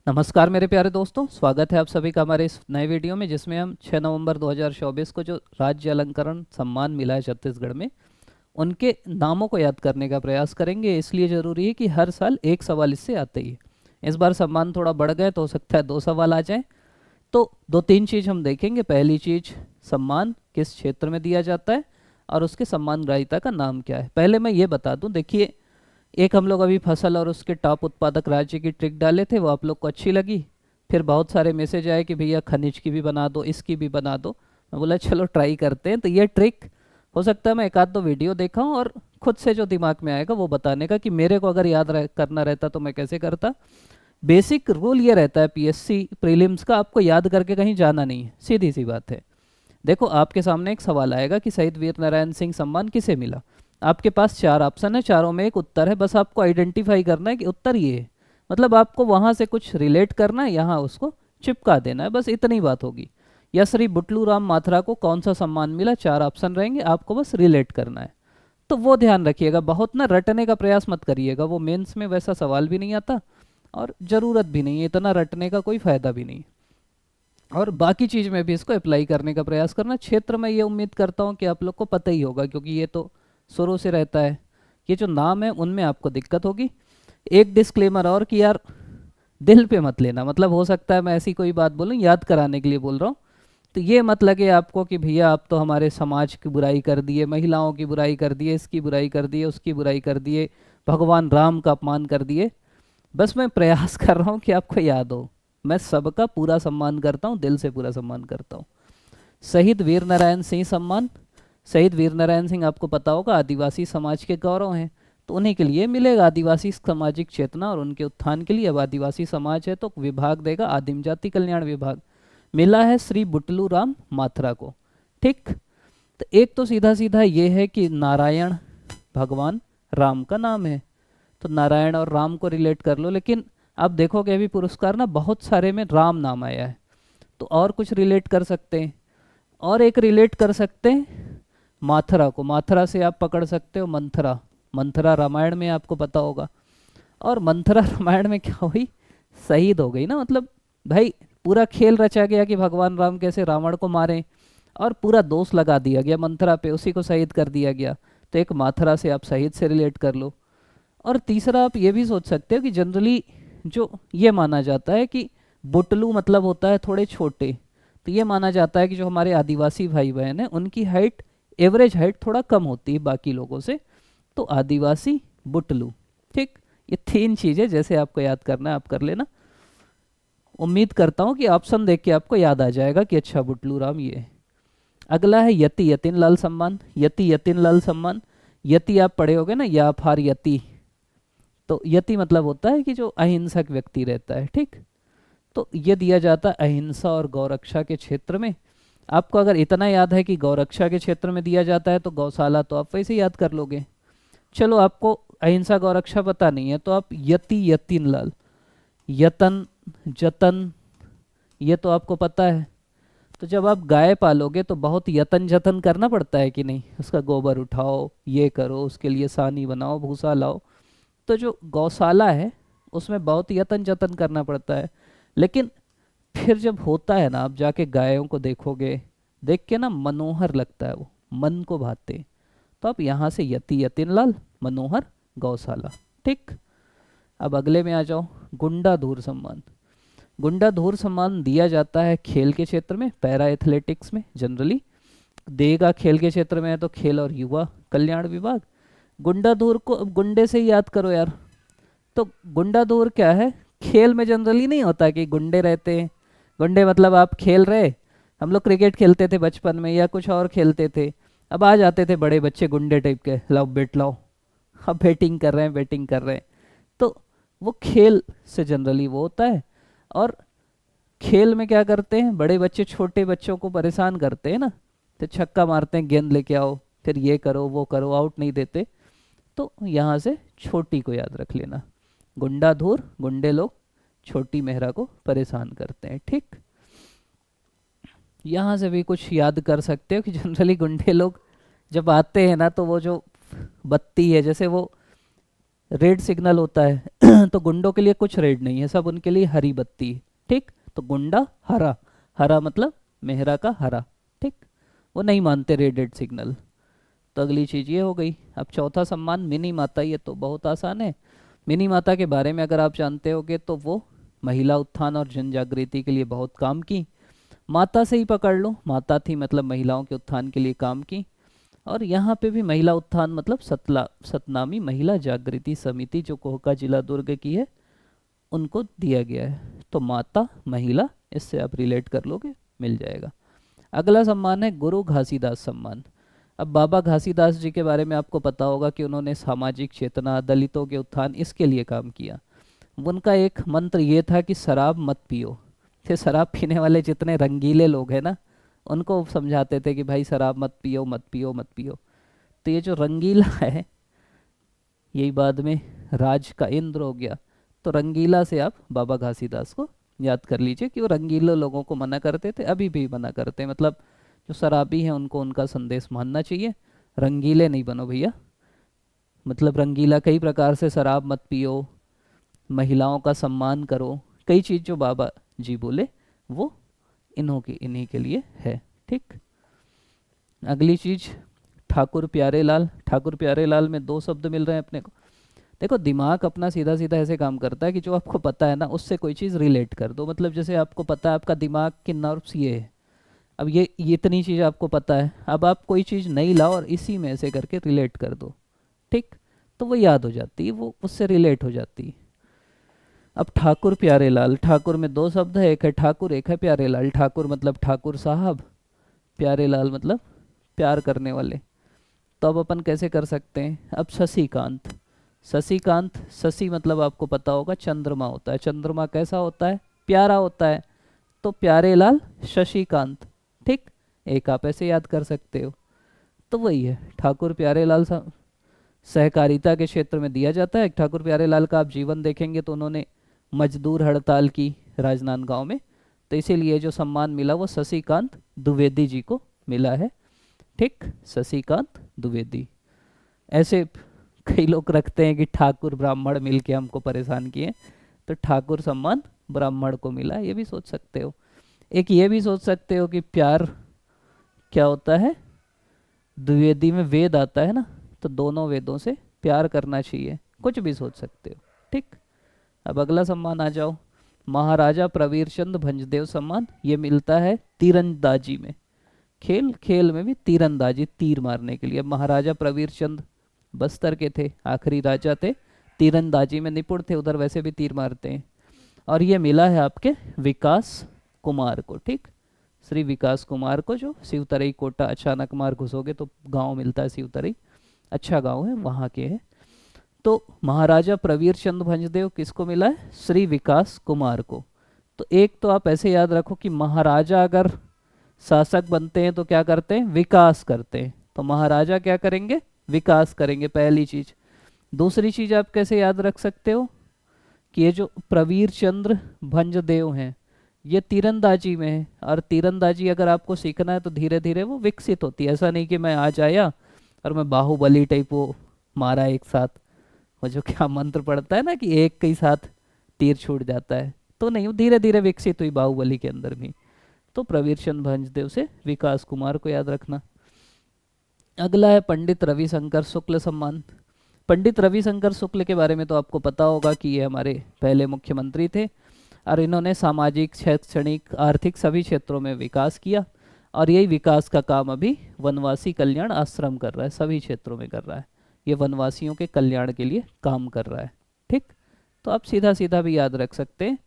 नमस्कार मेरे प्यारे दोस्तों, स्वागत है आप सभी का हमारे इस नए वीडियो में जिसमें हम 6 नवंबर 2024 को जो राज्य अलंकरण सम्मान मिला है छत्तीसगढ़ में उनके नामों को याद करने का प्रयास करेंगे। इसलिए ज़रूरी है कि हर साल एक सवाल इससे आते ही है। इस बार सम्मान थोड़ा बढ़ गए तो हो सकता है 2 सवाल आ जाएं। तो दो तीन चीज़ हम देखेंगे। पहली चीज़, सम्मान किस क्षेत्र में दिया जाता है और उसके सम्मान ग्राहिता का नाम क्या है। पहले मैं ये बता दूं, देखिए, एक हम लोग अभी फसल और उसके टॉप उत्पादक राज्य की ट्रिक डाले थे, वो आप लोग को अच्छी लगी। फिर बहुत सारे मैसेज आए कि भैया खनिज की भी बना दो, इसकी भी बना दो। मैं बोला चलो ट्राई करते हैं। तो ये ट्रिक हो सकता है मैं एक आध दो वीडियो देखा हूँ और खुद से जो दिमाग में आएगा वो बताने का, कि मेरे को अगर करना रहता तो मैं कैसे करता। बेसिक रूल ये रहता है पीएससी प्रीलिम्स का, आपको याद करके कहीं जाना नहीं है, सीधी सी बात है। देखो, आपके सामने एक सवाल आएगा कि शहीद वीर नारायण सिंह सम्मान किसे मिला। आपके पास 4 ऑप्शन है, चारों में एक उत्तर है। बस आपको आइडेंटिफाई करना है कि उत्तर ये है। मतलब आपको वहां से कुछ रिलेट करना है, यहाँ उसको चिपका देना है, बस इतनी बात होगी। या श्री बुटलू राम माथुरा को कौन सा सम्मान मिला, 4 ऑप्शन रहेंगे, आपको बस रिलेट करना है। तो वो ध्यान रखिएगा, बहुत ना रटने का प्रयास मत करिएगा, वो मेंस में वैसा सवाल भी नहीं आता और ज़रूरत भी नहीं है, इतना रटने का कोई फ़ायदा भी नहीं। और बाकी चीज़ में भी इसको अप्लाई करने का प्रयास करना। क्षेत्र में ये उम्मीद करता हूँ कि आप लोग को पता ही होगा, क्योंकि ये तो शुरू से रहता है। ये जो नाम है उनमें आपको दिक्कत होगी। एक डिस्क्लेमर और, कि यार दिल पे मत लेना, मतलब हो सकता है मैं ऐसी कोई बात बोलूँ, याद कराने के लिए बोल रहा हूँ। तो ये मत लगे आपको कि भैया आप तो हमारे समाज की बुराई कर दिए, महिलाओं की बुराई कर दिए, इसकी बुराई कर दिए, उसकी बुराई कर दिए, भगवान राम का अपमान कर दिए। बस मैं प्रयास कर रहा हूँ कि आपको याद हो। मैं सबका पूरा सम्मान करता हूँ, दिल से पूरा सम्मान करता हूँ। शहीद वीर नारायण सिंह सम्मान, शहीद वीर नारायण सिंह आपको पता होगा आदिवासी समाज के गौरव हैं, तो उन्हीं के लिए मिलेगा। आदिवासी सामाजिक चेतना और उनके उत्थान के लिए, अब आदिवासी समाज है तो विभाग देगा आदिम जाति कल्याण विभाग। मिला है श्री बुटलू राम माथुरा को। ठीक। तो एक तो सीधा सीधा ये है कि नारायण भगवान राम का नाम है, तो नारायण और राम को रिलेट कर लो। लेकिन आप देखोगे अभी पुरस्कार ना बहुत सारे में राम नाम आया है, तो और कुछ रिलेट कर सकते हैं। और एक रिलेट कर सकते हैं माथुरा को, माथुरा से आप पकड़ सकते हो मंथरा। मंथरा रामायण में आपको पता होगा, और मंथरा रामायण में क्या हुई, शहीद हो गई ना। मतलब भाई पूरा खेल रचा गया कि भगवान राम कैसे रावण को मारें, और पूरा दोष लगा दिया गया मंथरा पे, उसी को शहीद कर दिया गया। तो एक माथुरा से आप शहीद से रिलेट कर लो। और तीसरा आप ये भी सोच सकते हो कि जनरली जो ये माना जाता है कि बुटलू मतलब होता है थोड़े छोटे, तो ये माना जाता है कि जो हमारे आदिवासी भाई बहन हैं उनकी हाइट, एवरेज हाइट थोड़ा कम होती है बाकी लोगों से, तो आदिवासी बुटलू। ठीक। ये 3 चीज़ें जैसे आपको याद करना है आप कर लेना। उम्मीद करता हूँ कि ऑप्शन देख के आपको याद आ जाएगा कि अच्छा बुटलू राम ये है। अगला है यति यतिन लाल सम्मान, यति यतिन लाल सम्मान। यति आप पढ़े होगे ना, या फार यति। तो यति मतलब होता है कि जो अहिंसक व्यक्ति रहता है। ठीक। तो ये दिया जाता है अहिंसा और गौरक्षा के क्षेत्र में। आपको अगर इतना याद है कि गौरक्षा के क्षेत्र में दिया जाता है तो गौशाला तो आप वैसे याद कर लोगे। चलो, आपको अहिंसा गौरक्षा पता नहीं है तो आप यति यतिन लाल, यतन जतन ये तो आपको पता है। तो जब आप गाय पालोगे तो बहुत यतन जतन करना पड़ता है कि नहीं, उसका गोबर उठाओ, ये करो, उसके लिए सानी बनाओ, भूसा लाओ। तो जो गौशाला है उसमें बहुत यतन जतन करना पड़ता है। लेकिन फिर जब होता है ना, आप जाके गायों को देखोगे, देख के ना मनोहर लगता है, वो मन को भाते। तो आप यहाँ से यति यतिन लाल, मनोहर, गौशाला। ठीक। अब अगले में आ जाओ, गुंडाधूर सम्मान। गुंडाधूर सम्मान दिया जाता है खेल के क्षेत्र में, पैरा एथलेटिक्स में जनरली देगा। खेल के क्षेत्र में है तो खेल और युवा कल्याण विभाग। गुंडाधूर को अब गुंडे से ही याद करो यार। तो गुंडाधूर क्या है, खेल में जनरली नहीं होता कि गुंडे रहते हैं। गुंडे मतलब आप खेल रहे, हम लोग क्रिकेट खेलते थे बचपन में या कुछ और खेलते थे, अब आ जाते थे बड़े बच्चे गुंडे टाइप के, लाओ बेट लाओ, अब बैटिंग कर रहे हैं, बैटिंग कर रहे हैं। तो वो खेल से जनरली वो होता है। और खेल में क्या करते हैं, बड़े बच्चे छोटे बच्चों को परेशान करते हैं ना, तो छक्का मारते हैं, गेंद लेके आओ, फिर ये करो वो करो, आउट नहीं देते। तो यहाँ से छोटी को याद रख लेना, गुंडाधूर, गुंडे लोग छोटी मेहरा को परेशान करते हैं। ठीक। यहाँ से भी कुछ याद कर सकते हो कि जनरली गुंडे लोग जब आते हैं ना, तो वो जो बत्ती है, जैसे वो रेड सिग्नल होता है तो गुंडों के लिए कुछ रेड नहीं है, सब उनके लिए हरी बत्ती है। ठीक, तो गुंडा हरा, हरा मतलब मेहरा का हरा। ठीक, वो नहीं मानते रेड सिग्नल। तो अगली चीज़ ये हो गई। अब चौथा सम्मान मिनी माता, ये तो बहुत आसान है। मिनी माता के बारे में अगर आप जानते होगे तो वो महिला उत्थान और जन जागृति के लिए बहुत काम की। माता से ही पकड़ लो, माता थी मतलब महिलाओं के उत्थान के लिए काम की। और यहाँ पे भी महिला उत्थान मतलब सतनामी महिला जागृति समिति जो कोहका जिला दुर्ग की है, उनको दिया गया है। तो माता महिला, इससे आप रिलेट कर लोगे, मिल जाएगा। अगला सम्मान है गुरु घासीदास सम्मान। अब बाबा घासीदास जी के बारे में आपको पता होगा कि उन्होंने सामाजिक चेतना, दलितों के उत्थान, इसके लिए काम किया। उनका एक मंत्र ये था कि शराब मत पियो। थे शराब पीने वाले जितने रंगीले लोग हैं ना, उनको समझाते थे कि भाई शराब मत पियो मत पियो मत पियो। तो ये जो रंगीला है, यही बाद में राज का इंद्र हो गया। तो रंगीला से आप बाबा घासीदास को याद कर लीजिए कि वो रंगीले लोगों को मना करते थे, अभी भी मना करते हैं। मतलब जो शराबी हैं उनको उनका संदेश मानना चाहिए, रंगीले नहीं बनो भैया। मतलब रंगीला कई प्रकार से, शराब मत पियो, महिलाओं का सम्मान करो, कई चीज़ जो बाबा जी बोले वो इन्हीं के लिए है। ठीक, अगली चीज ठाकुर प्यारेलाल। ठाकुर प्यारेलाल में दो शब्द मिल रहे हैं अपने को। देखो दिमाग अपना सीधा सीधा ऐसे काम करता है कि जो आपको पता है ना उससे कोई चीज़ रिलेट कर दो। मतलब जैसे आपको पता है आपका दिमाग के नर्व्स ये है, अब ये इतनी चीज़ आपको पता है, अब आप कोई चीज़ नहीं लाओ और इसी में ऐसे करके रिलेट कर दो। ठीक, तो वो याद हो जाती है, वो उससे रिलेट हो जाती है। अब ठाकुर प्यारेलाल, ठाकुर में दो शब्द है, एक है ठाकुर एक है प्यारेलाल। ठाकुर मतलब ठाकुर साहब, प्यारेलाल मतलब प्यार करने वाले। तो अब अपन कैसे कर सकते हैं? अब शशिकांत, शशिकांत, शशि मतलब आपको पता होगा चंद्रमा होता है। चंद्रमा कैसा होता है? प्यारा होता है। तो प्यारेलाल शशिकांत। ठीक, एक आप ऐसे याद कर सकते हो। तो वही है ठाकुर प्यारेलाल सहकारिता के क्षेत्र में दिया जाता है। ठाकुर प्यारेलाल का आप जीवन देखेंगे तो उन्होंने मजदूर हड़ताल की राजनांदगांव में, तो इसीलिए जो सम्मान मिला वो शशिकांत द्विवेदी जी को मिला है। ठीक, शशिकांत द्विवेदी। ऐसे कई लोग रखते हैं कि ठाकुर ब्राह्मण मिल के हमको परेशान किए, तो ठाकुर सम्मान ब्राह्मण को मिला, ये भी सोच सकते हो। एक ये भी सोच सकते हो कि प्यार क्या होता है, द्विवेदी में वेद आता है ना, तो दोनों वेदों से प्यार करना चाहिए, कुछ भी सोच सकते हो। ठीक, अब अगला सम्मान आ जाओ। महाराजा प्रवीर चंद भंजदेव सम्मान, ये मिलता है तीरंदाजी में। खेल खेल में भी तीरंदाजी, तीर मारने के लिए। महाराजा प्रवीर चंद बस्तर के थे, आखिरी राजा थे, तीरंदाजी में निपुण थे, उधर वैसे भी तीर मारते हैं। और ये मिला है आपके विकास कुमार को। ठीक, श्री विकास कुमार को, जो शिवतरई कोटा अचानक मार घुसोगे तो गांव मिलता है शिवतरई, अच्छा गांव है, वहाँ के है। तो महाराजा प्रवीर चंद भंजदेव किसको मिला है? श्री विकास कुमार को। तो एक तो आप ऐसे याद रखो कि महाराजा अगर शासक बनते हैं तो क्या करते हैं? विकास करते हैं। तो महाराजा क्या करेंगे? विकास करेंगे, पहली चीज। दूसरी चीज आप कैसे याद रख सकते हो कि ये जो प्रवीर चंद्र भंजदेव हैं ये तीरंदाजी में है, और तीरंदाजी अगर आपको सीखना है तो धीरे धीरे वो विकसित होती है। ऐसा नहीं कि मैं आज आया और मैं बाहुबली टाइप वो मारा एक साथ, वो जो क्या मंत्र पड़ता है ना कि एक के ही साथ तीर छूट जाता है, तो नहीं, वो धीरे धीरे विकसित हुई बाहुबली के अंदर भी। तो प्रवीर चंद भंजदेव से विकास कुमार को याद रखना। अगला है पंडित रविशंकर शुक्ल सम्मान। पंडित रविशंकर शुक्ल के बारे में तो आपको पता होगा कि ये हमारे पहले मुख्यमंत्री थे, और इन्होंने सामाजिक, शैक्षणिक, आर्थिक सभी क्षेत्रों में विकास किया। और यही विकास का काम अभी वनवासी कल्याण आश्रम कर रहा है, सभी क्षेत्रों में कर रहा है। ये वनवासियों के कल्याण के लिए काम कर रहा है। ठीक, तो आप सीधा सीधा भी याद रख सकते हैं।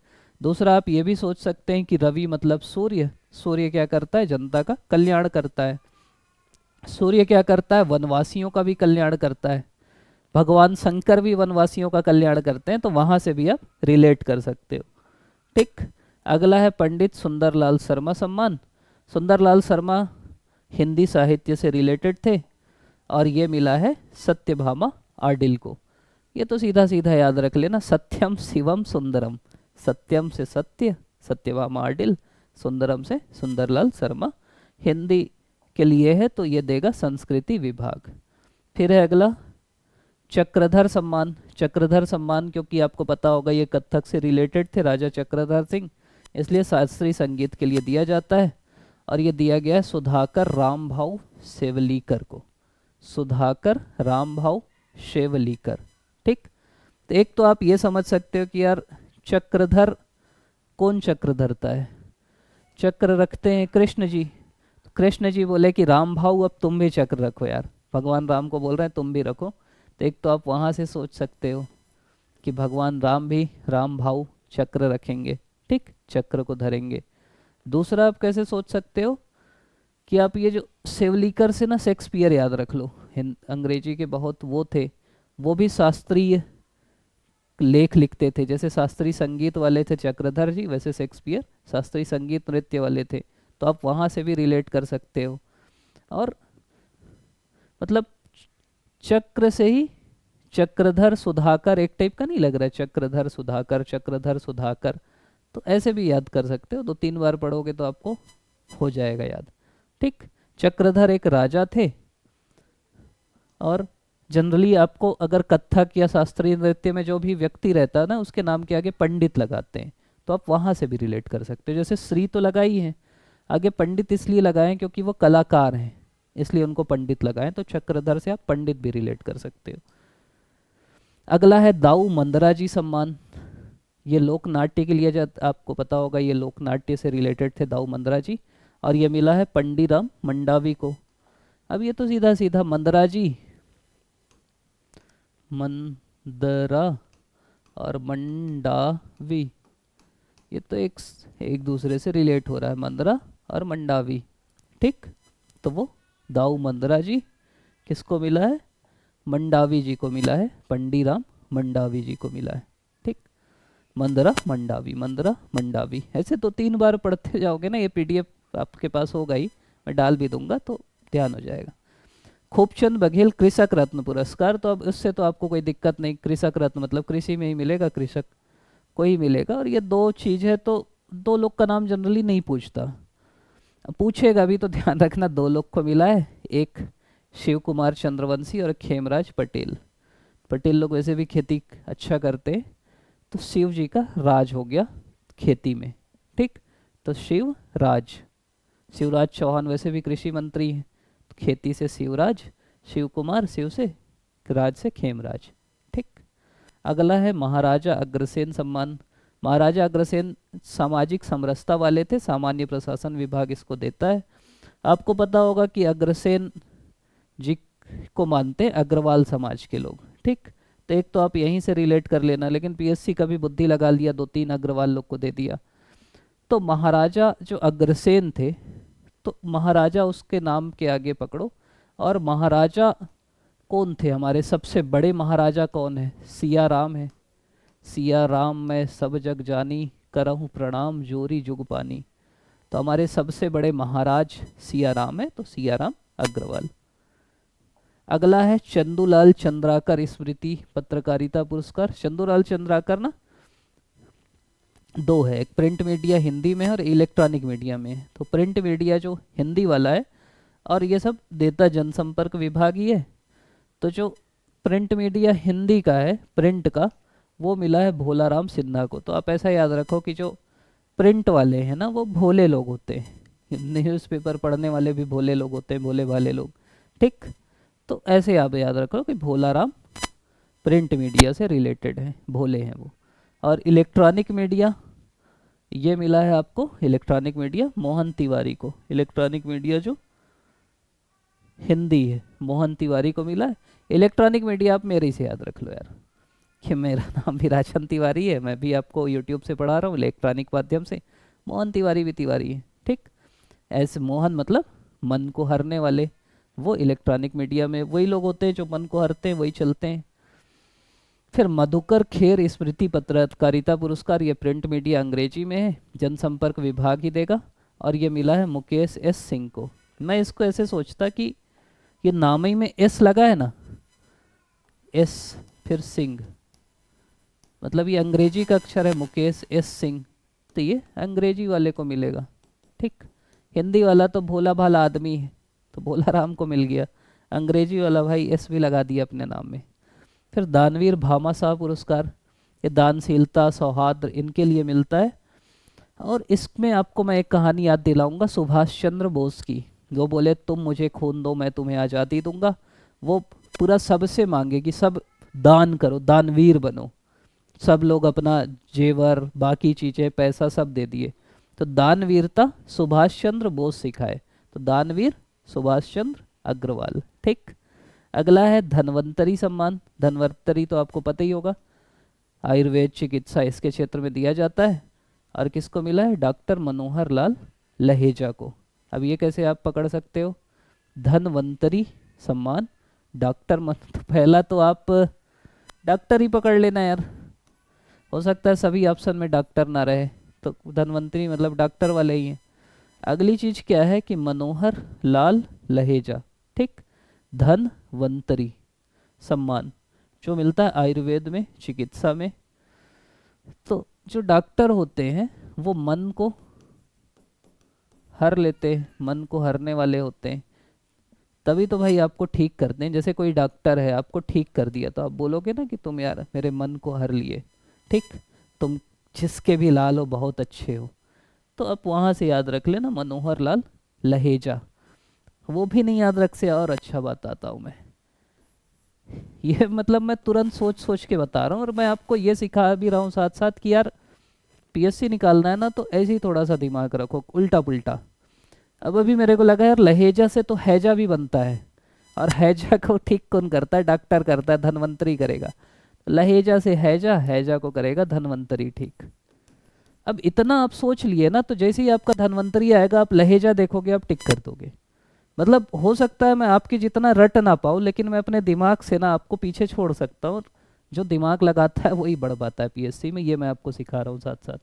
दूसरा आप ये भी सोच सकते हैं कि रवि मतलब सूर्य, सूर्य क्या करता है? जनता का कल्याण करता है। सूर्य क्या करता है? वनवासियों का भी कल्याण करता है। भगवान शंकर भी वनवासियों का कल्याण करते हैं, तो वहां से भी आप रिलेट कर सकते हो। ठीक, अगला है पंडित सुंदरलाल शर्मा सम्मान। सुंदरलाल शर्मा हिंदी साहित्य से रिलेटेड थे, और ये मिला है सत्यभामा आडिल को। ये तो सीधा सीधा याद रख लेना, सत्यम शिवम सुंदरम। सत्यम से सत्य, सत्यभामा आडिल, सुंदरम से सुंदरलाल शर्मा। हिंदी के लिए है तो ये देगा संस्कृति विभाग। फिर है अगला चक्रधर सम्मान, चक्रधर सम्मान क्योंकि आपको पता होगा ये कथक से रिलेटेड थे, राजा चक्रधर सिंह, इसलिए शास्त्रीय संगीत के लिए दिया जाता है। और ये दिया गया है सुधाकर रामभाऊ सेवलीकर को, सुधाकर रामभाऊ शेवलीकर। ठीक, तो एक तो आप ये समझ सकते हो कि यार चक्रधर, कौन चक्र धरता है? चक्र रखते हैं कृष्ण जी। तो कृष्ण जी बोले कि राम भाऊ अब तुम भी चक्र रखो यार, भगवान राम को बोल रहे हैं तुम भी रखो। तो एक तो आप वहाँ से सोच सकते हो कि भगवान राम भी राम भाऊ चक्र रखेंगे, ठीक, चक्र को धरेंगे। दूसरा आप कैसे सोच सकते हो कि आप ये जो सेवलीकर से ना शेक्सपियर याद रख लो, अंग्रेजी के बहुत वो थे, वो भी शास्त्रीय लेख लिखते थे। जैसे शास्त्रीय संगीत वाले थे चक्रधर जी, वैसे शेक्सपियर शास्त्रीय संगीत नृत्य वाले थे। तो आप वहाँ से भी रिलेट कर सकते हो। और मतलब चक्र से ही चक्रधर सुधाकर एक टाइप का नहीं लग रहा है? चक्रधर सुधाकर, चक्रधर सुधाकर, तो ऐसे भी याद कर सकते हो। 2-3 बार पढ़ोगे तो आपको हो जाएगा याद। ठीक, चक्रधर एक राजा थे। और जनरली आपको अगर कथक या शास्त्रीय नृत्य में जो भी व्यक्ति रहता है ना, उसके नाम के आगे पंडित लगाते हैं, तो आप वहाँ से भी रिलेट कर सकते हो। जैसे श्री तो लगाई है, आगे पंडित इसलिए लगाएं क्योंकि वो कलाकार हैं, इसलिए उनको पंडित लगाएं। तो चक्रधर से आप पंडित भी रिलेट कर सकते हो। अगला है दाऊ मंदरा जी सम्मान। ये लोक नाट्य के लिए आपको पता होगा, ये लोक नाट्य से रिलेटेड थे दाऊ मंदरा जी। और ये मिला है पंडीराम मंडावी को। अब ये तो सीधा सीधा मंदरा जी, मंदरा और मंडावी, ये तो एक दूसरे से रिलेट हो रहा है, मंदरा और मंडावी। ठीक, तो वो दाऊ मंदरा जी किसको मिला है? मंडावी जी को मिला है, पंडीराम मंडावी जी को मिला है। ठीक, मंदरा मंडावी, मंदरा मंडावी, ऐसे 2-3 बार पढ़ते जाओगे ना, ये पीडीएफ आपके पास होगा ही, मैं डाल भी दूंगा तो ध्यान हो जाएगा। खूबचंद बघेल कृषक रत्न पुरस्कार, तो अब उससे तो आपको कोई दिक्कत नहीं, कृषक रत्न मतलब कृषि में ही मिलेगा, कृषक को ही मिलेगा। और ये 2 चीज़ है, तो 2 लोग का नाम जनरली नहीं पूछता, पूछेगा भी तो ध्यान रखना 2 लोग को मिला है, एक शिव कुमार चंद्रवंशी और खेमराज पटेल। पटेल लोग वैसे भी खेती अच्छा करते हैं, तो शिव जी का राज हो गया खेती में। ठीक, तो शिवराज चौहान वैसे भी कृषि मंत्री हैं, तो खेती से शिवराज, शिव कुमार, शिव से राज से खेमराज। ठीक, अगला है महाराजा अग्रसेन सम्मान। महाराजा अग्रसेन सामाजिक समरसता वाले थे, सामान्य प्रशासन विभाग इसको देता है। आपको पता होगा कि अग्रसेन जी को मानते हैं अग्रवाल समाज के लोग। ठीक, तो एक तो आप यहीं से रिलेट कर लेना, लेकिन पीएससी का भी बुद्धि लगा लिया, 2-3 अग्रवाल लोग को दे दिया। तो महाराजा जो अग्रसेन थे, तो महाराजा उसके नाम के आगे पकड़ो। और महाराजा कौन थे? हमारे सबसे बड़े महाराजा कौन है? सिया राम है। सिया राम मैं सब जग जानी, करहूँ प्रणाम जोरी जुग पानी। तो हमारे सबसे बड़े महाराज सिया राम है, तो सिया राम अग्रवाल। अगला है चंदूलाल चंद्राकर स्मृति पत्रकारिता पुरस्कार। चंदूलाल चंद्राकर ना 2 है, एक प्रिंट मीडिया हिंदी में है और इलेक्ट्रॉनिक मीडिया में है। तो प्रिंट मीडिया जो हिंदी वाला है, और ये सब देता जनसंपर्क विभाग ही है। तो जो प्रिंट मीडिया हिंदी का है, प्रिंट का, वो मिला है भोलाराम सिन्हा को। तो आप ऐसा याद रखो कि जो प्रिंट वाले हैं ना, वो भोले लोग होते हैं, न्यूज़पेपर पढ़ने वाले भी भोले लोग होते हैं, भोले भाले लोग। ठीक, तो ऐसे आप याद रखो कि भोलाराम प्रिंट मीडिया से रिलेटेड है, भोले हैं वो। और इलेक्ट्रॉनिक मीडिया ये मिला है आपको, इलेक्ट्रॉनिक मीडिया मोहन तिवारी को। इलेक्ट्रॉनिक मीडिया जो हिंदी है, मोहन तिवारी को मिला है। इलेक्ट्रॉनिक मीडिया आप मेरे से याद रख लो यार, कि मेरा नाम भी राजन तिवारी है, मैं भी आपको यूट्यूब से पढ़ा रहा हूँ इलेक्ट्रॉनिक माध्यम से। मोहन तिवारी भी तिवारी है। ठीक, ऐसे मोहन मतलब मन को हरने वाले, वो इलेक्ट्रॉनिक मीडिया में वही लोग होते हैं जो मन को हरते हैं, वही चलते हैं। फिर मधुकर खेर स्मृति पत्रकारिता पुरस्कार, ये प्रिंट मीडिया अंग्रेजी में है, जनसंपर्क विभाग ही देगा। और ये मिला है मुकेश एस सिंह को। मैं इसको ऐसे सोचता कि ये नाम ही में एस लगा है ना, एस फिर सिंह, मतलब ये अंग्रेजी का अक्षर है, मुकेश एस सिंह, तो ये अंग्रेजी वाले को मिलेगा। ठीक, हिंदी वाला तो भोला भाला आदमी है, तो भोला राम को मिल गया। अंग्रेजी वाला भाई एस भी लगा दिया अपने नाम में। फिर दानवीर भामाशाह पुरस्कार, ये दानशीलता सौहार्द इनके लिए मिलता है। और इसमें आपको मैं एक कहानी याद दिलाऊंगा सुभाष चंद्र बोस की, जो बोले तुम मुझे खून दो मैं तुम्हें आज़ादी दूंगा। वो पूरा सबसे मांगे कि सब दान करो, दानवीर बनो। सब लोग अपना जेवर बाकी चीज़ें पैसा सब दे दिए। तो दानवीरता सुभाष चंद्र बोस सिखाए, तो दानवीर सुभाष चंद्र अग्रवाल। ठीक। अगला है धन्वंतरी सम्मान। धन्वंतरी तो आपको पता ही होगा, आयुर्वेद चिकित्सा इसके क्षेत्र में दिया जाता है। और किसको मिला है? डॉक्टर मनोहर लाल लहेजा को। अब ये कैसे आप पकड़ सकते हो? धन्वंतरी सम्मान डॉक्टर तो पहला तो आप डॉक्टर ही पकड़ लेना यार, हो सकता है सभी ऑप्शन में डॉक्टर ना रहे, तो धन्वंतरी मतलब डॉक्टर वाले ही हैं। अगली चीज क्या है कि मनोहर लाल लहेजा। ठीक। धन्वंतरी सम्मान जो मिलता है आयुर्वेद में चिकित्सा में। तो जो डॉक्टर होते हैं वो मन को हर लेते हैं, मन को हरने वाले होते हैं, तभी तो भाई आपको ठीक करते हैं। जैसे कोई डॉक्टर है आपको ठीक कर दिया तो आप बोलोगे ना कि तुम यार मेरे मन को हर लिए। ठीक। तुम जिसके भी लाल हो बहुत अच्छे हो। तो आप वहाँ से याद रख लेना मनोहर लाल लहेजा। वो भी नहीं याद रख से और अच्छा बताता हूँ मैं, ये मतलब मैं तुरंत सोच सोच के बता रहा हूँ। और मैं आपको ये सिखा भी रहा हूँ साथ साथ कि यार पीएससी निकालना है ना तो ऐसे ही थोड़ा सा दिमाग रखो, उल्टा पुल्टा। अब अभी मेरे को लगा यार लहेजा से तो हैजा भी बनता है, और हैजा को ठीक कौन करता है? डॉक्टर करता है, धन्वंतरी करेगा। लहेजा से हैजा, हैजा को करेगा धन्वंतरी। ठीक। अब इतना आप सोच लिए ना, तो जैसे ही आपका धन्वंतरी आएगा आप लहेजा देखोगे आप टिक कर दोगे। मतलब हो सकता है मैं आपकी जितना रट ना पाऊँ, लेकिन मैं अपने दिमाग से ना आपको पीछे छोड़ सकता हूँ। जो दिमाग लगाता है वही बढ़ पाता है पीएससी में, ये मैं आपको सिखा रहा हूँ साथ साथ।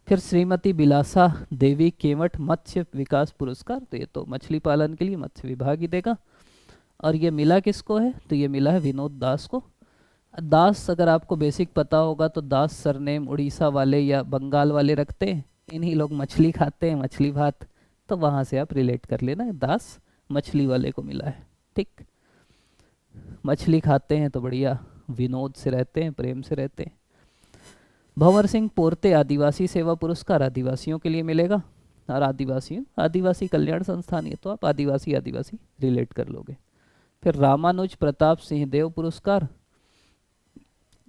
फिर श्रीमती बिलासा देवी केवट मत्स्य विकास पुरस्कार, तो ये तो मछली पालन के लिए मत्स्य विभाग ही देगा। और ये मिला किसको है? तो ये मिला है विनोद दास को। दास अगर आपको बेसिक पता होगा तो दास सरनेम उड़ीसा वाले या बंगाल वाले रखते हैं, इन्हीं लोग मछली खाते हैं, मछली भात, तो वहाँ से आप रिलेट कर लेना, दास मछली वाले को मिला है। ठीक। मछली खाते हैं तो बढ़िया विनोद से रहते हैं, प्रेम से रहते हैं। भंवर सिंह पोरते आदिवासी सेवा पुरस्कार आदिवासियों के लिए मिलेगा। और आदिवासी कल्याण संस्थान, ये तो आप आदिवासी आदिवासी रिलेट कर लोगे। फिर रामानुज प्रताप सिंह देव पुरस्कार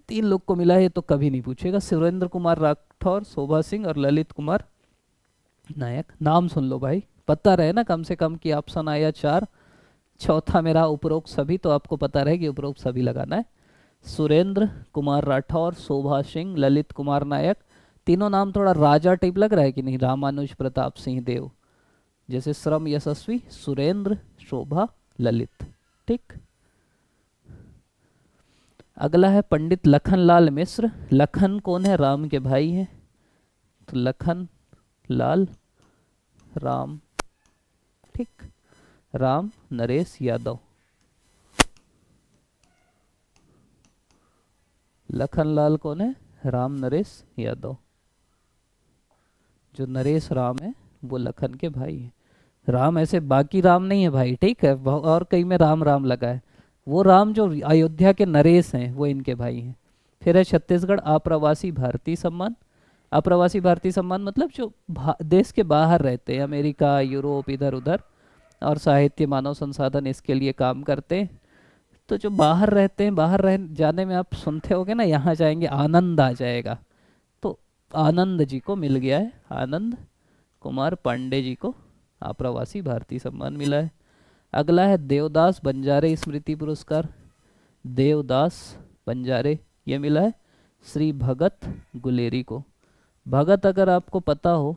3 लोग को मिला है, तो कभी नहीं पूछेगा। सुरेंद्र कुमार राठौर, शोभा सिंह और ललित कुमार नायक। नाम सुन लो भाई, पता रहे ना कम से कम कि ऑप्शन आया 4, चौथा मेरा उपरोक्त सभी, तो आपको पता रहे कि उपरोक्त सभी लगाना है। सुरेंद्र कुमार राठौर, शोभा सिंह, ललित कुमार नायक, तीनों नाम थोड़ा राजा टाइप लग रहा है कि नहीं? रामानुज प्रताप सिंह देव, जैसे श्रम यशस्वी, सुरेंद्र, शोभा, ललित। ठीक। अगला है पंडित लखनलाल मिश्र। लखन कौन है? राम के भाई हैं, तो लखन लाल राम। ठीक। राम नरेश यादव। लखनलाल कौन है? राम नरेश यादव। जो नरेश राम है वो लखन के भाई हैं। राम ऐसे बाकी राम नहीं है भाई, ठीक है, और कई में राम राम लगा है, वो राम जो अयोध्या के नरेश हैं वो इनके भाई हैं। फिर है छत्तीसगढ़ अप्रवासी भारतीय सम्मान। अप्रवासी भारतीय सम्मान मतलब जो देश के बाहर रहते हैं, अमेरिका, यूरोप, इधर उधर, और साहित्य मानव संसाधन इसके लिए काम करते हैं। तो जो बाहर रहते हैं, बाहर रह जाने में आप सुनते होगे ना, यहाँ जाएंगे आनंद आ जाएगा, तो आनंद जी को मिल गया है, आनंद कुमार पांडे जी को अप्रवासी भारतीय सम्मान मिला है। अगला है देवदास बंजारे स्मृति पुरस्कार। देवदास बंजारे ये मिला है श्री भगत गुलेरी को। भगत अगर आपको पता हो,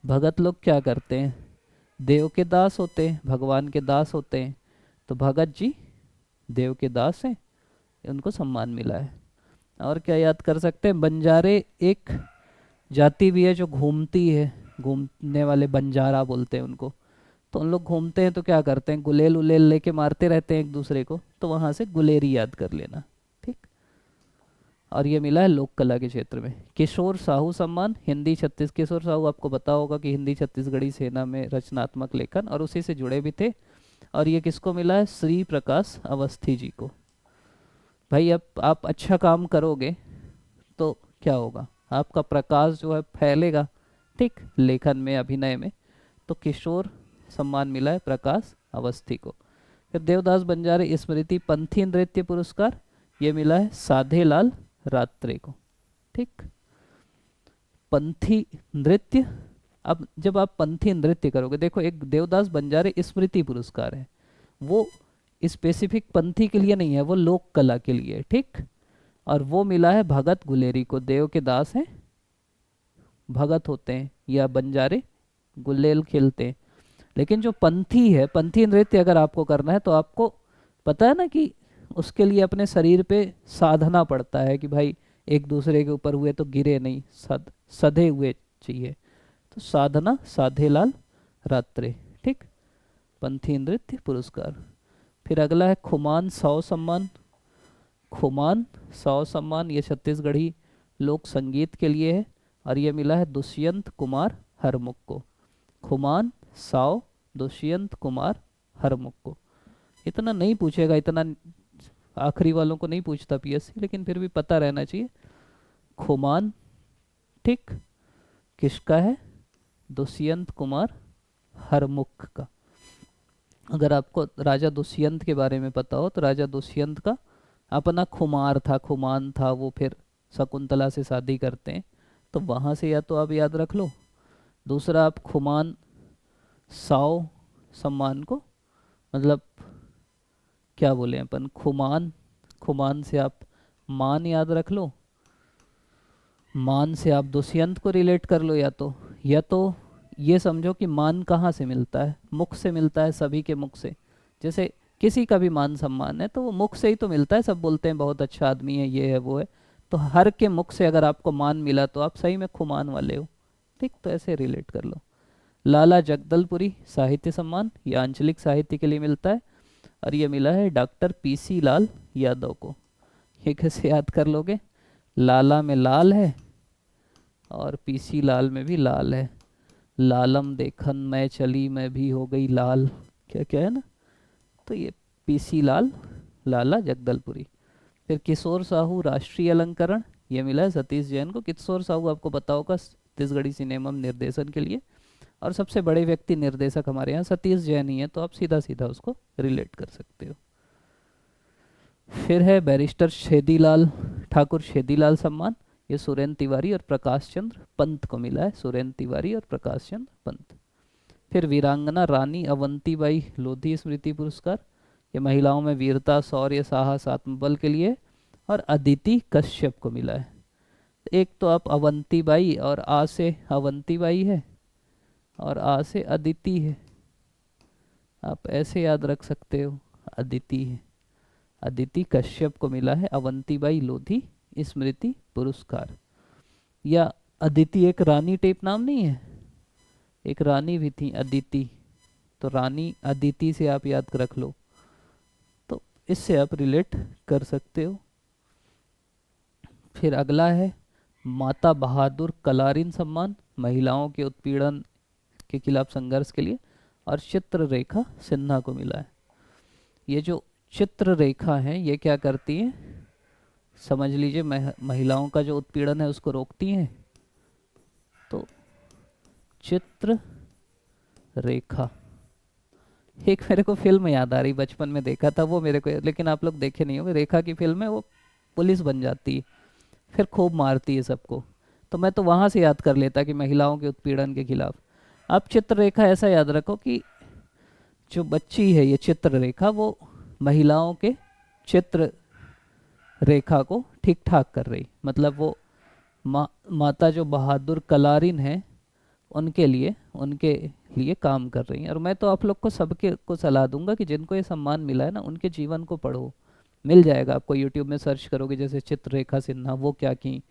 भगत लोग क्या करते हैं? देव के दास होते हैं, भगवान के दास होते हैं, तो भगत जी देव के दास हैं, उनको सम्मान मिला है। और क्या याद कर सकते हैं? बंजारे एक जाति भी है जो घूमती है, घूमने वाले बंजारा बोलते हैं उनको। तो उन लोग घूमते हैं तो क्या करते हैं? गुलेल उलेल लेके मारते रहते हैं एक दूसरे को, तो वहाँ से गुलेरी याद कर लेना। ठीक। और ये मिला है लोक कला के क्षेत्र में। किशोर साहू सम्मान हिंदी छत्तीस। किशोर साहू आपको पता होगा कि हिंदी छत्तीसगढ़ी सेना में रचनात्मक लेखन और उसी से जुड़े भी थे। और ये किसको मिला है? श्री प्रकाश अवस्थी जी को। भाई अब आप अच्छा काम करोगे तो क्या होगा, आपका प्रकाश जो है फैलेगा, ठीक, लेखन में, अभिनय में। तो किशोर सम्मान मिला है प्रकाश अवस्थी को। फिर देवदास बंजारे स्मृति पंथी नृत्य पुरस्कार, ये मिला है साधेलाल रात्रे को, ठीक। पंथी नृत्य, अब जब आप पंथी नृत्य करोगे, देखो एक देवदास बंजारे स्मृति पुरस्कार है, वो स्पेसिफिक पंथी के लिए नहीं है, वो लोक कला के लिए है, ठीक। और वो मिला है भगत गुलेरी को। देव के दास हैं, भगत होते हैं, या बंजारे गुलेल खेलते हैं। लेकिन जो पंथी है, पंथी नृत्य अगर आपको करना है तो आपको पता है ना कि उसके लिए अपने शरीर पे साधना पड़ता है कि भाई एक दूसरे के ऊपर हुए तो गिरे नहीं, सधे हुए चाहिए। तो साधना साधेलाल रात्रे, ठीक, पंथी नृत्य पुरस्कार। फिर अगला है खुमान सौ सम्मान। खुमान सौ सम्मान ये छत्तीसगढ़ी लोक संगीत के लिए है, और ये मिला है दुष्यंत कुमार हरमुख को। खुमान साव दुष्यंत कुमार हरमुख को। इतना नहीं पूछेगा, इतना आखिरी वालों को नहीं पूछता पीएससी, लेकिन फिर भी पता रहना चाहिए। खुमान, ठीक, किसका है, दुष्यंत कुमार हरमुख का। अगर आपको राजा दुष्यंत के बारे में पता हो तो राजा दुष्यंत का अपना खुमार था, खुमान था, वो फिर शकुंतला से शादी करते हैं, तो वहाँ से या तो आप याद रख लो। दूसरा आप खुमान साव सम्मान को, मतलब क्या बोले अपन, खुमान, खुमान से आप मान याद रख लो, मान से आप दुष्यंत को रिलेट कर लो, या तो ये समझो कि मान कहाँ से मिलता है, मुख से मिलता है, सभी के मुख से। जैसे किसी का भी मान सम्मान है तो वो मुख से ही तो मिलता है, सब बोलते हैं बहुत अच्छा आदमी है, ये है वो है, तो हर के मुख से अगर आपको मान मिला तो आप सही में खुमान वाले हो, ठीक। तो ऐसे रिलेट कर लो। लाला जगदलपुरी साहित्य सम्मान, ये आंचलिक साहित्य के लिए मिलता है, और ये मिला है डॉक्टर पीसी लाल यादव को। ये कैसे याद कर लोगे, लाला में लाल है और पीसी लाल में भी लाल है। लालम देखन मैं चली मैं भी हो गई लाल, क्या क्या है ना, तो ये पीसी लाल, लाला जगदलपुरी। फिर किशोर साहू राष्ट्रीय अलंकरण, ये मिला है सतीश जैन को। किशोर साहू आपको पता होगा छत्तीसगढ़ी सिनेमा में निर्देशन के लिए, और सबसे बड़े व्यक्ति निर्देशक हमारे यहाँ सतीश जैन ही है, तो आप सीधा सीधा उसको रिलेट कर सकते हो। फिर है बैरिस्टर छेदीलाल ठाकुर छेदीलाल सम्मान, ये सुरेंद्र तिवारी और प्रकाश चंद्र पंत को मिला है, सुरेंद्र तिवारी और प्रकाश चंद्र पंत। फिर वीरांगना रानी अवंतीबाई लोधी स्मृति पुरस्कार, ये महिलाओं में वीरता, शौर्य, साहस, आत्मबल के लिए, और अदिति कश्यप को मिला है। एक तो आप अवंतीबाई, और आ से अवंतीबाई है और आ से अदिति है, आप ऐसे याद रख सकते हो, अदिति है। अदिति कश्यप को मिला है अवंतीबाई लोधी स्मृति पुरस्कार। या अदिति एक रानी टाइप नाम नहीं है, एक रानी भी थी अदिति, तो रानी अदिति से आप याद रख लो, तो इससे आप रिलेट कर सकते हो। फिर अगला है माता बहादुर कलारिन सम्मान, महिलाओं के उत्पीड़न के खिलाफ संघर्ष के लिए, और चित्ररेखा सिन्हा को मिला है। ये जो चित्ररेखा है ये क्या करती है, समझ लीजिए महिलाओं का जो उत्पीड़न है उसको रोकती हैं। तो चित्र रेखा, एक मेरे को फिल्म याद आ रही, बचपन में देखा था वो मेरे को, लेकिन आप लोग देखे नहीं होंगे, रेखा की फिल्म है, वो पुलिस बन जाती है, फिर खूब मारती है सबको, तो मैं तो वहाँ से याद कर लेता कि महिलाओं के उत्पीड़न के खिलाफ। आप चित्ररेखा ऐसा याद रखो कि जो बच्ची है ये चित्ररेखा, वो महिलाओं के चित्र रेखा को ठीक ठाक कर रही, मतलब वो माता जो बहादुर कलारिन है उनके लिए काम कर रही हैं। और मैं तो आप लोग को सबके को सलाह दूंगा कि जिनको ये सम्मान मिला है ना, उनके जीवन को पढ़ो, मिल जाएगा आपको, यूट्यूब में सर्च करोगे, जैसे चित्ररेखा सिन्हा वो क्या की,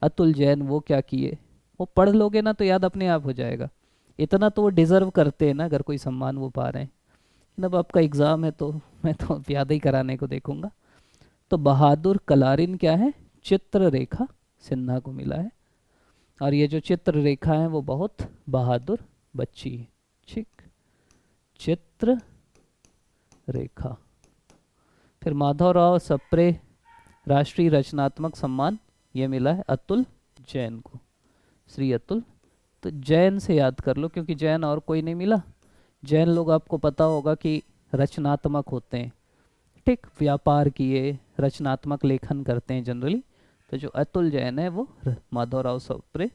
अतुल जैन वो क्या किए, वो पढ़ लोगे ना तो याद अपने आप हो जाएगा। इतना तो वो डिज़र्व करते हैं ना, अगर कोई सम्मान वो पा रहे हैं। अब आपका एग्ज़ाम है तो मैं तो याद ही कराने को देखूंगा। तो बहादुर कलारिन क्या है, चित्ररेखा सिन्हा को मिला है, और ये जो चित्ररेखा है वो बहुत बहादुर बच्ची है, ठीक, चित्र रेखा। फिर माधवराव सप्रे राष्ट्रीय रचनात्मक सम्मान ये मिला है अतुल जैन को, श्री अतुल। तो जैन से याद कर लो, क्योंकि जैन और कोई नहीं मिला। जैन लोग आपको पता होगा कि रचनात्मक होते हैं, ठीक, व्यापार किए, रचनात्मक लेखन करते हैं जनरली। तो जो अतुल जैन है वो माधवराव सप्रे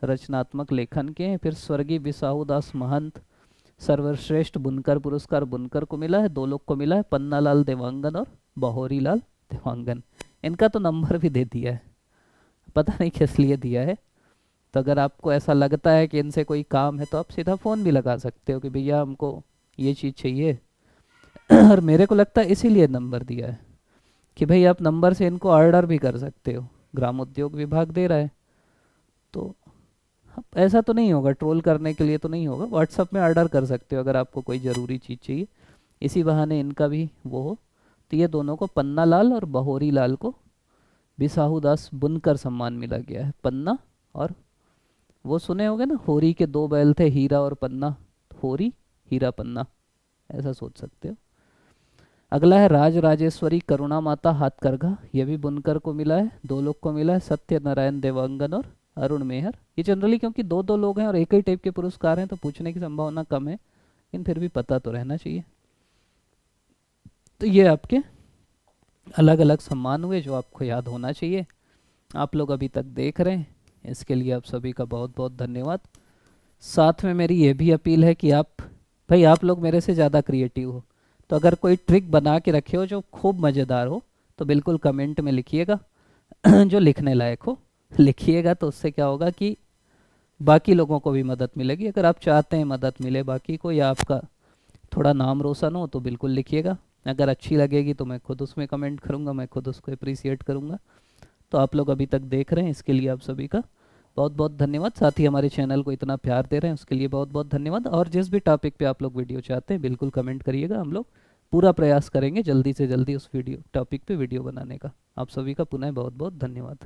रचनात्मक लेखन के हैं। फिर स्वर्गीय बिसाहूदास महंत सर्वश्रेष्ठ बुनकर पुरस्कार बुनकर को मिला है। 2 लोग को मिला है, पन्नालाल देवांगन और बहोरी लाल देवांगन। इनका तो नंबर भी दे दिया है, पता नहीं किस लिए दिया है। तो अगर आपको ऐसा लगता है कि इनसे कोई काम है तो आप सीधा फ़ोन भी लगा सकते हो कि भैया हमको ये चीज़ चाहिए। और मेरे को लगता है इसीलिए नंबर दिया है कि भाई आप नंबर से इनको ऑर्डर भी कर सकते हो, ग्राम उद्योग विभाग दे रहा है। तो ऐसा तो नहीं होगा, ट्रोल करने के लिए तो नहीं होगा, व्हाट्सअप में ऑर्डर कर सकते हो अगर आपको कोई ज़रूरी चीज़ चाहिए। इसी बहाने इनका भी वो हो। तो ये दोनों को, पन्ना लाल और बहोरी लाल को, बिसाहूदास बुनकर सम्मान मिला गया है। पन्ना और, वो सुने होंगे ना, होरी के 2 बैल थे, हीरा और पन्ना, होरी हीरा पन्ना, ऐसा सोच सकते हो। अगला है राज राजेश्वरी करुणा माता हाथकरघा, ये भी बुनकर को मिला है। 2 लोग को मिला है, सत्य नारायण देवांगन और अरुण मेहर। ये जनरली क्योंकि 2-2 लोग हैं और एक ही टाइप के पुरस्कार हैं तो पूछने की संभावना कम है, लेकिन फिर भी पता तो रहना चाहिए। तो ये आपके अलग अलग सम्मान हुए जो आपको याद होना चाहिए। आप लोग अभी तक देख रहे हैं, इसके लिए आप सभी का बहुत बहुत धन्यवाद। साथ में मेरी ये भी अपील है कि भाई आप लोग मेरे से ज़्यादा क्रिएटिव हो, तो अगर कोई ट्रिक बना के रखे हो जो खूब मज़ेदार हो तो बिल्कुल कमेंट में लिखिएगा। जो लिखने लायक हो लिखिएगा, तो उससे क्या होगा कि बाकी लोगों को भी मदद मिलेगी। अगर आप चाहते हैं मदद मिले बाकी को या आपका थोड़ा नाम रोशन हो तो बिल्कुल लिखिएगा। अगर अच्छी लगेगी तो मैं खुद उसमें कमेंट करूँगा, मैं खुद उसको अप्रिसिएट करूँगा। तो आप लोग अभी तक देख रहे हैं, इसके लिए आप सभी का बहुत बहुत धन्यवाद। साथ ही हमारे चैनल को इतना प्यार दे रहे हैं उसके लिए बहुत बहुत धन्यवाद। और जिस भी टॉपिक पे आप लोग वीडियो चाहते हैं बिल्कुल कमेंट करिएगा, हम लोग पूरा प्रयास करेंगे जल्दी से जल्दी उस टॉपिक पे वीडियो बनाने का। आप सभी का पुनः बहुत बहुत धन्यवाद।